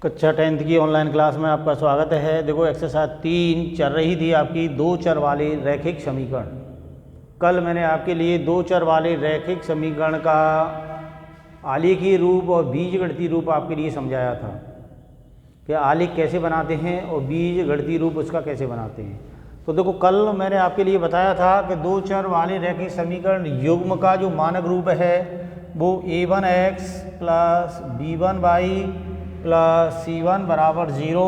कक्षा 10th की online class में आपका स्वागत है। देखो एक्सरसाइज 3 चल रही थी आपकी दो चर वाले रैखिक समीकरण। कल मैंने आपके लिए दो चर वाले रैखिक समीकरण का आलेखीय रूप और बीजगणितीय रूप आपके लिए समझाया था कि आलेख कैसे बनाते हैं और बीजगणितीय रूप उसका कैसे बनाते हैं। तो देखो कल मैंने आपके लिए बताया था कि दो चर वाले रैखिक समीकरण युग्म का जो मानक रूप है वो a1x plus b1y plus c1 बराबर 0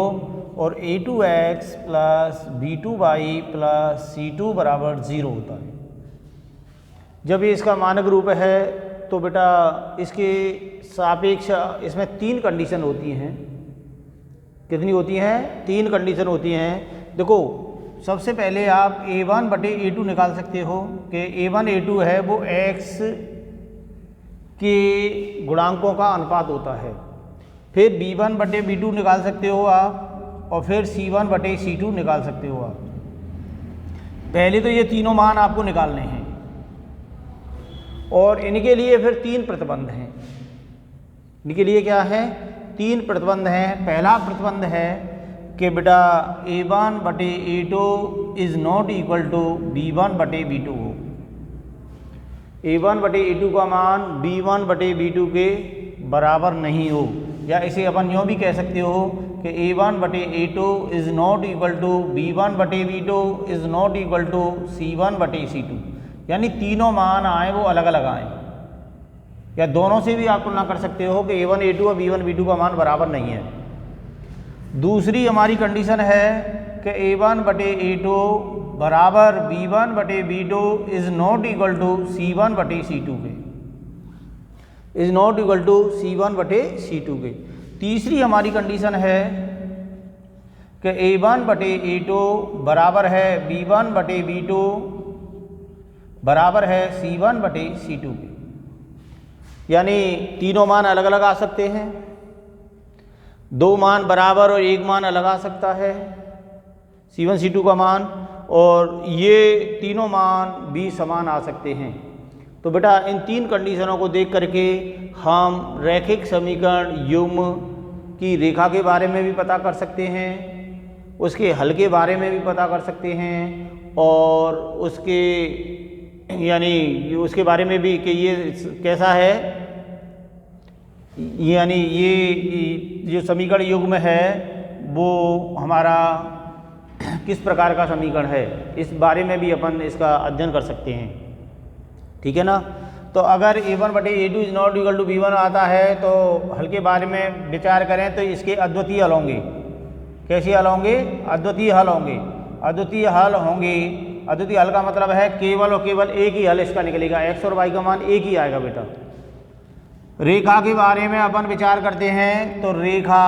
और a2x plus b2y plus c2 बराबर 0 होता है। जब ये इसका मानक रूप है तो बेटा इसके सापेक्ष इसमें तीन कंडीशन होती हैं। कितनी होती हैं? तीन कंडीशन होती हैं। देखो सबसे पहले आप a1 बटे a2 निकाल सकते हो कि a1 a2 है वो x के गुणांकों का अनुपात होता है। फिर b1 बटे b2 निकाल सकते हो आप और फिर c1 बटे c2 निकाल सकते हो आप। पहले तो ये तीनों मान आपको निकालने हैं और इनके लिए फिर तीन प्रतिबंध हैं। इनके लिए क्या है? तीन प्रतिबंध हैं। पहला प्रतिबंध है कि बेटा a1 बटे a2 is not equal to b1 बटे b2 हो। a1 बटे a2 का मान b1 बटे b2 के बराबर नहीं हो, या इसे अपन यूँ भी कह सकते हो कि a1 बटे a2 is not equal to b1 बटे b2 is not equal to c1 बटे c2। यानी तीनों मान आए वो अलग अलग आए, या दोनों से भी आप तुलना कर सकते हो कि a1 a2 और b1 b2 का मान बराबर नहीं है। दूसरी हमारी कंडीशन है कि a1 बटे a2 बराबर b1 बटे b2 is not equal to c1 बटे c2 के, is not equal to c1 बटे c2 के। तीसरी हमारी कंडीशन है कि a1 बटे a2 बराबर है b1 बटे b2 बराबर है c1 बटे c2 के। यानी तीनों मान अलग अलग आ सकते हैं, दो मान बराबर और एक मान अलग आ सकता है c1 c2 का मान, और ये तीनों मान भी समान आ सकते हैं। तो बेटा इन तीन कंडीशनों को देख करके हम रैखिक समीकरण युग्म की रेखा के बारे में भी पता कर सकते हैं, उसके हल के बारे में भी पता कर सकते हैं, और उसके यानी उसके बारे में भी कि ये कैसा है, यानी ये जो समीकरण युग्म है वो हमारा किस प्रकार का समीकरण है, इस बारे में भी अपन इसका अध्ययन कर सकते हैं। ठीक है ना। तो अगर a1 बटे a2 is not equal to b1 आता है तो हल के बारे में विचार करें तो इसके अद्वितीय हल होंगे। कैसे हल होंगे? अद्वितीय हल होंगे। अद्वितीय हल होंगे, अद्वितीय हल का मतलब है केवल और केवल एक ही हल इसका निकलेगा, x और y का मान एक ही आएगा बेटा। रेखा के बारे में अपन विचार करते हैं तो रेखा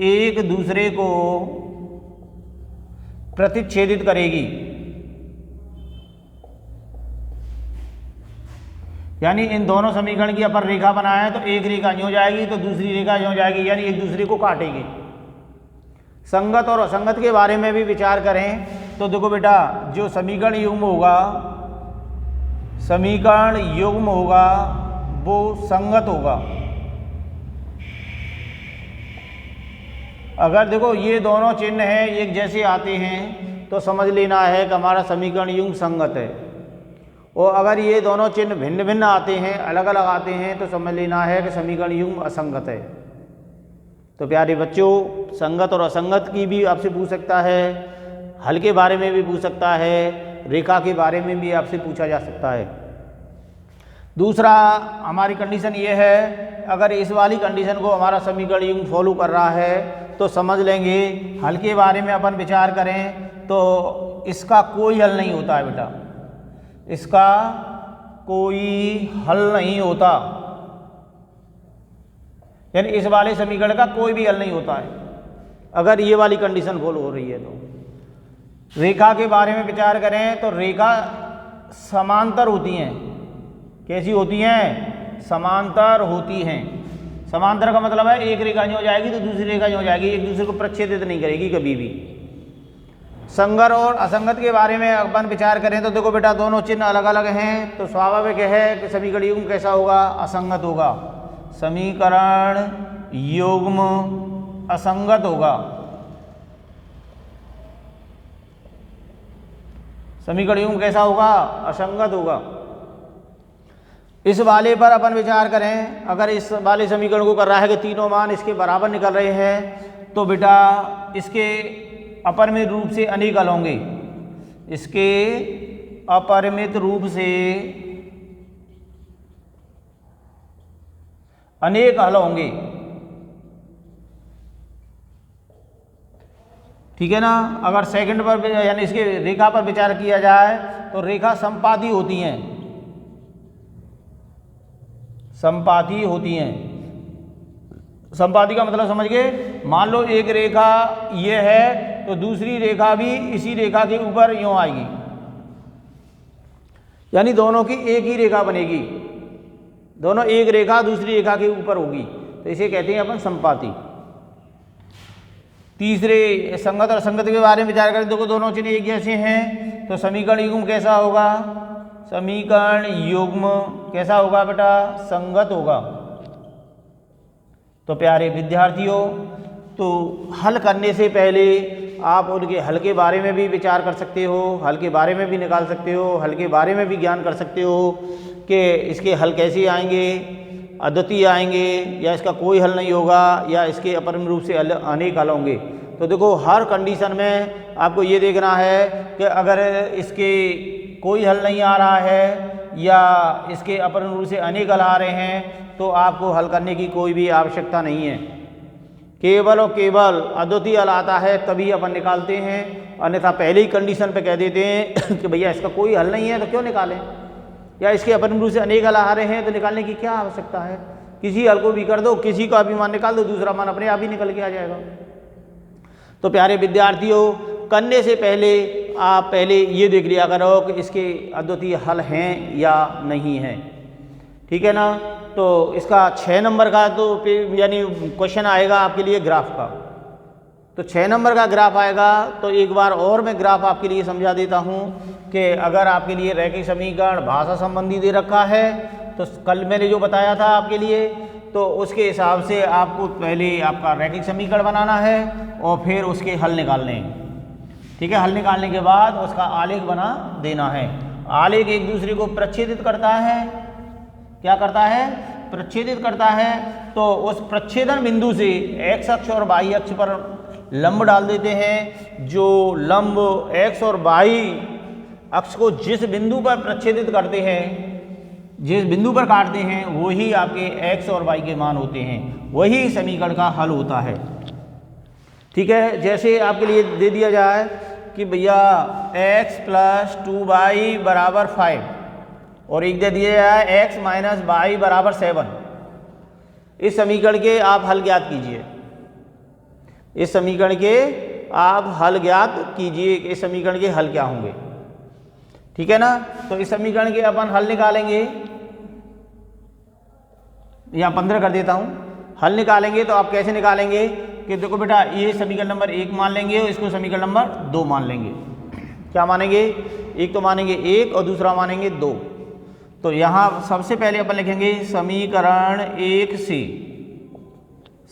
एक दूसरे को प्रतिच्छेदित करेगी, यानी इन दोनों समीकरण की अपन रेखा बनाए तो एक रेखा यूँ जाएगी तो दूसरी रेखा यूँ जाएगी, यानी एक दूसरे को काटेगी। संगत और असंगत के बारे में भी विचार करें तो देखो बेटा जो समीकरण युग्म होगा, समीकरण युग्म होगा वो संगत होगा। अगर देखो ये दोनों चिन्ह हैं एक जैसे आते हैं तो समझ लेना है कि हमारा समीकरण युग्म संगत है, और अगर ये दोनों चिन्ह भिन्न भिन्न आते हैं, अलग अलग आते हैं, तो समझ लेना है कि समीकरण युग्म असंगत है। तो प्यारे बच्चों, संगत और असंगत की भी आपसे पूछ सकता है, हल के बारे में भी पूछ सकता है, रेखा के बारे में भी आपसे पूछा जा सकता है। दूसरा हमारी कंडीशन ये है, अगर इस वाली कंडीशन को हमारा समीकरण युग्म फॉलो कर रहा है तो समझ लेंगे हल के बारे में अपन विचार करें तो इसका कोई हल नहीं होता है बेटा, इसका कोई हल नहीं होता, यानी इस वाले समीकरण का कोई भी हल नहीं होता है अगर ये वाली कंडीशन फॉलो हो रही है। तो रेखा के बारे में विचार करें तो रेखा समांतर होती हैं। कैसी होती हैं? समांतर होती हैं। समांतर का मतलब है एक रेखा यूँ जाएगी तो दूसरी रेखा यूँ जाएगी, एक दूसरे को प्रच्छेदित नहीं करेगी कभी भी। संगत और असंगत के बारे में अपन विचार करें तो देखो बेटा दोनों चिन्ह अलग अलग हैं, तो स्वाभाविक है कि समीकरण युग्म कैसा होगा? असंगत होगा। समीकरण युग्म असंगत होगा। समीकरण युग्म कैसा होगा? असंगत होगा। इस वाले पर अपन विचार करें, अगर इस वाले समीकरण को कर रहा है कि तीनों मान इसके बराबर निकल रहे हैं, तो बेटा इसके अपरिमित रूप से अनेक हल होंगे। इसके अपरिमित रूप से अनेक हल होंगे, ठीक है ना। अगर सेकंड पर यानी इसके रेखा पर विचार किया जाए तो रेखा संपाती होती हैं, संपाती होती हैं। संपाती का मतलब समझ गए? मान लो एक रेखा ये है तो दूसरी रेखा भी इसी रेखा के ऊपर यूं आएगी, यानी दोनों की एक ही रेखा बनेगी, दोनों एक रेखा दूसरी रेखा के ऊपर होगी, तो इसे कहते हैं अपन संपाती। तीसरे संगत और असंगत के बारे में विचार करें, देखो दोनों चिन्ह एक जैसे हैं, तो समीकरण युग्म कैसा होगा? समीकरण युग्म कैसा होगा बेटा? संगत होगा। तो प्यारे विद्यार्थियों, तो हल करने से पहले आप उनके हल के बारे में भी विचार कर सकते हो, हल के बारे में भी निकाल सकते हो, हल के बारे में भी ज्ञान कर सकते हो कि इसके हल कैसे आएंगे, अद्वितीय आएंगे या इसका कोई हल नहीं होगा या इसके अपरिमित रूप से अनेक हल होंगे। तो देखो हर कंडीशन में आपको ये देखना है कि अगर इसके कोई हल नहीं आ रहा है या इसके अपरिमित रूप से अनेक हल आ रहे हैं, तो आपको हल करने की कोई भी आवश्यकता नहीं है। केवल और केवल अद्वितीय हल आता है तभी अपन निकालते हैं, अन्यथा पहले ही कंडीशन पे कह देते हैं कि भैया इसका कोई हल नहीं है तो क्यों निकालें, या इसके अपरिमित रूप से अनेक हल आ रहे हैं तो निकालने की क्या आवश्यकता है। किसी हल को भी कर दो, किसी का भी मान निकाल दो, दूसरा मान अपने आप ही निकल के आ जाएगा। तो प्यारे विद्यार्थियों, करने से पहले आप पहले ये देख लिया करो कि इसके अद्वितीय हल हैं या नहीं हैं, ठीक है ना। तो इसका 6 नंबर का तो यानी क्वेश्चन आएगा आपके लिए ग्राफ का, तो 6 नंबर का ग्राफ आएगा। तो एक बार और मैं ग्राफ आपके लिए समझा देता हूँ कि अगर आपके लिए रैखिक समीकरण भाषा संबंधी दे रखा है, तो कल मैंने जो बताया था आपके लिए, तो उसके हिसाब से आपको पहले आपका रैखिक समीकरण बनाना है और फिर उसके हल निकालने हैं, ठीक है। हल निकालने के बाद उसका आलेख बना देना है। आलेख एक दूसरे को प्रच्छेदित करता है, क्या करता है? प्रच्छेदित करता है। तो उस प्रच्छेदन बिंदु से x अक्ष और y अक्ष पर लंब डाल देते हैं। जो लंब x और y अक्ष को जिस बिंदु पर प्रच्छेदित करते हैं, जिस बिंदु पर काटते हैं, वही आपके x और y के मान होते हैं, वही समीकरण का हल होता है, ठीक है। जैसे आपके लिए दे दिया जाए कि भैया x + 2y = 5 और एक दे दिया जाए x - y = 7। इस समीकरण के आप हल ज्ञात कीजिए, इस समीकरण के आप हल ज्ञात कीजिए, इस समीकरण के हल क्या होंगे, ठीक है ना। तो इस समीकरण के अपन हल निकालेंगे, या 15 कर देता हूँ। हल निकालेंगे तो आप कैसे निकालेंगे कि देखो बेटा, ये समीकरण नंबर 1 मान लेंगे और इसको समीकरण नंबर 2 मान लेंगे। क्या मानेंगे? एक तो मानेंगे 1 और दूसरा मानेंगे 2। तो यहाँ सबसे पहले अपन लिखेंगे समीकरण 1 से,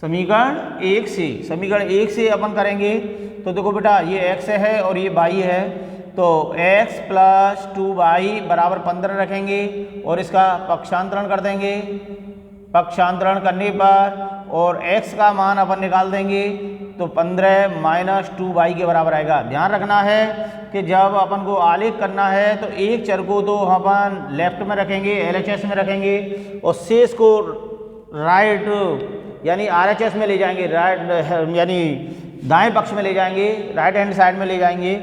समीकरण 1 से, समीकरण 1 से अपन करेंगे। तो देखो बेटा, ये x है और ये y है, तो x + 2y = 15 रखेंगे और इसका पक्षांतरण कर देंगे। पक्षांतरण करने पर और x का मान अपन निकाल देंगे, तो 15 - 2y के बराबर आएगा। ध्यान रखना है कि जब अपन को आलेख करना है तो एक चर को तो अपन लेफ्ट में रखेंगे, LHS में रखेंगे, और शेष को राइट यानी RHS में ले जाएंगे, राइट यानी दाएं पक्ष में ले जाएंगे, राइट हैंड साइड में ले जाएंगे।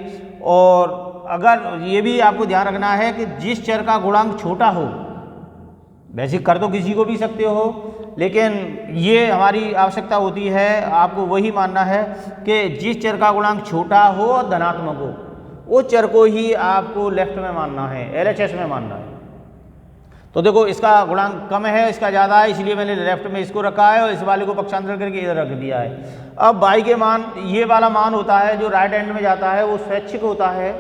और अगर ये भी आपको ध्यान रखना है कि जिस चर का गुणांक छोटा हो, वैसे कर तो किसी को भी सकते हो, लेकिन ये हमारी आवश्यकता होती है, आपको वही मानना है कि जिस चर का गुणांक छोटा हो और धनात्मक हो, उस चर को ही आपको लेफ्ट में मानना है, LHS में मानना है। तो देखो, इसका गुणांक कम है, इसका ज़्यादा है, इसलिए मैंने लेफ्ट में इसको रखा है और इस वाले को पक्षांतर करके इधर रख दिया है। अब y के मान, ये वाला मान होता है जो राइट हैंड में जाता है, वो स्वैच्छिक होता है।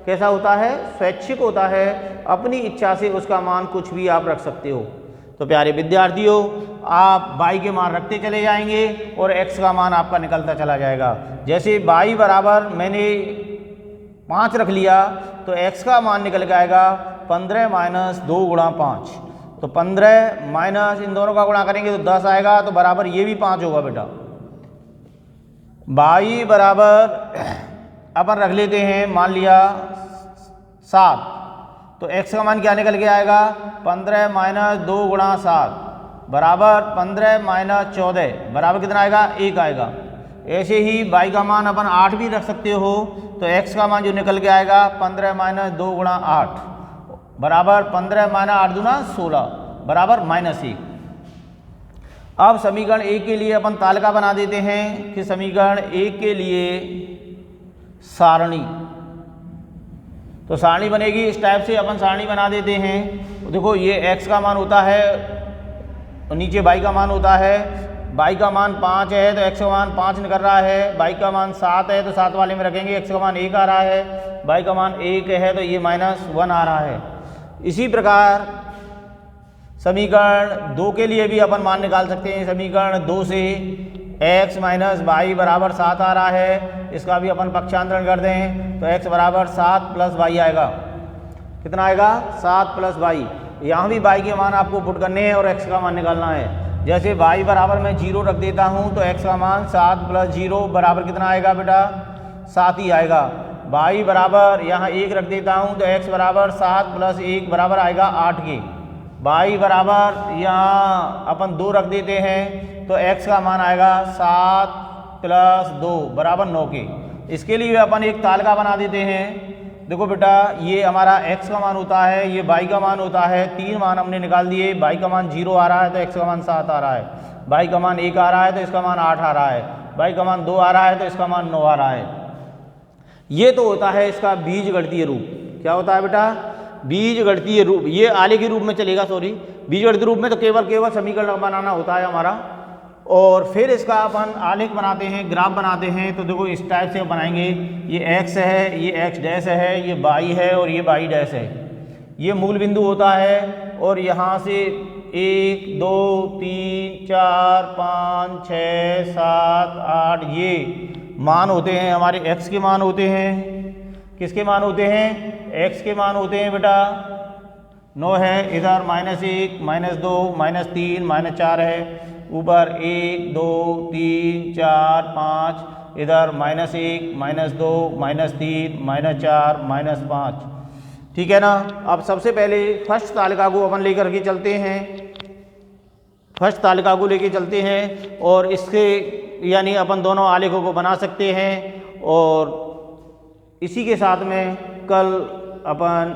कैसा होता है? स्वैच्छिक होता है। अपनी इच्छा से उसका मान कुछ भी आप रख सकते हो। तो प्यारे विद्यार्थियों, आप y के मान रखते चले जाएंगे और x का मान आपका निकलता चला जाएगा। जैसे y बराबर मैंने 5 रख लिया तो x का मान निकल के आएगा 15 माइनस 2 गुणा 5। तो 15 माइनस इन दोनों का गुणा करेंगे तो 10 आएगा, तो बराबर ये भी 5 होगा बेटा। y बराबर अपन रख लेते हैं, मान लिया 7, तो x का मान क्या निकल के आएगा 15 माइनस 2 गुणा 7 बराबर 15 माइनस 14 बराबर कितना आएगा 1 आएगा। ऐसे ही y का मान अपन 8 भी रख सकते हो, तो x का मान जो निकल के आएगा 15 माइनस 2 गुणा 8 बराबर 15 माइनस 8 दूना 16 बराबर -1। अब समीकरण 1 के लिए अपन तालिका बना देते हैं कि समीकरण 1 के लिए सारणी, तो सारणी बनेगी इस टाइप से। अपन सारणी बना देते हैं। तो देखो ये x का मान होता है और नीचे y का मान होता है। y का मान 5 है तो x का मान 5 निकल रहा है, y का मान 7 है तो 7 वाले में रखेंगे, x का मान 1 आ रहा है, y का मान 1 है तो ये -1 आ रहा है। इसी प्रकार समीकरण 2 के लिए भी अपन मान निकाल सकते हैं। समीकरण 2 से x माइनस वाई बराबर 7 आ रहा है, इसका भी अपन पक्षांतरण कर दें तो x बराबर 7 प्लस वाई आएगा। कितना आएगा 7 प्लस वाई। यहाँ भी y के मान आपको पुट करने हैं और x का मान निकालना है। जैसे y बराबर मैं 0 रख देता हूँ तो x का मान 7 प्लस 0 बराबर कितना आएगा बेटा 7 ही आएगा। y बराबर यहाँ 1 रख देता हूँ तो x बराबर 7 प्लस 1 बराबर आएगा 8 के। y बराबर यहाँ अपन 2 रख देते हैं तो x का मान आएगा 7 प्लस 2 बराबर 9 के। इसके लिए अपन एक तालिका बना देते हैं। देखो बेटा ये हमारा x का मान होता है, ये y का मान होता है। 3 मान हमने निकाल दिए। y का मान 0 आ रहा है तो x का मान 7 आ रहा है, y का मान 1 आ रहा है तो इसका मान 8 आ रहा है, y का मान 2 आ रहा है तो इसका मान 9 आ रहा है। ये तो होता है इसका बीजगणितीय रूप। क्या होता है बेटा बीजगणितीय रूप। ये आलेखी रूप में चलेगा, सॉरी बीजगणितीय रूप में तो केवल समीकरण बनाना होता है हमारा। और फिर इसका अपन आलेख बनाते हैं, ग्राफ बनाते हैं। तो देखो इस टाइप से बनाएंगे। ये x है, ये x डैश है, ये y है और ये y डैश है। ये मूल बिंदु होता है और यहाँ से 1 2 3 4 5 6 7 8 ये मान होते हैं हमारे x के मान होते हैं। किसके मान होते हैं x के मान होते हैं बेटा। 9 है, इधर -1 -2 -3 -4 है, ऊपर 1 2 3 4 5, इधर -1 -2 -3 -4 -5। ठीक है ना। अब सबसे पहले फर्स्ट तालिका को अपन लेकर के चलते हैं। फर्स्ट तालिका को लेके चलते हैं और इसके यानी अपन दोनों आलेखों को बना सकते हैं। और इसी के साथ में कल अपन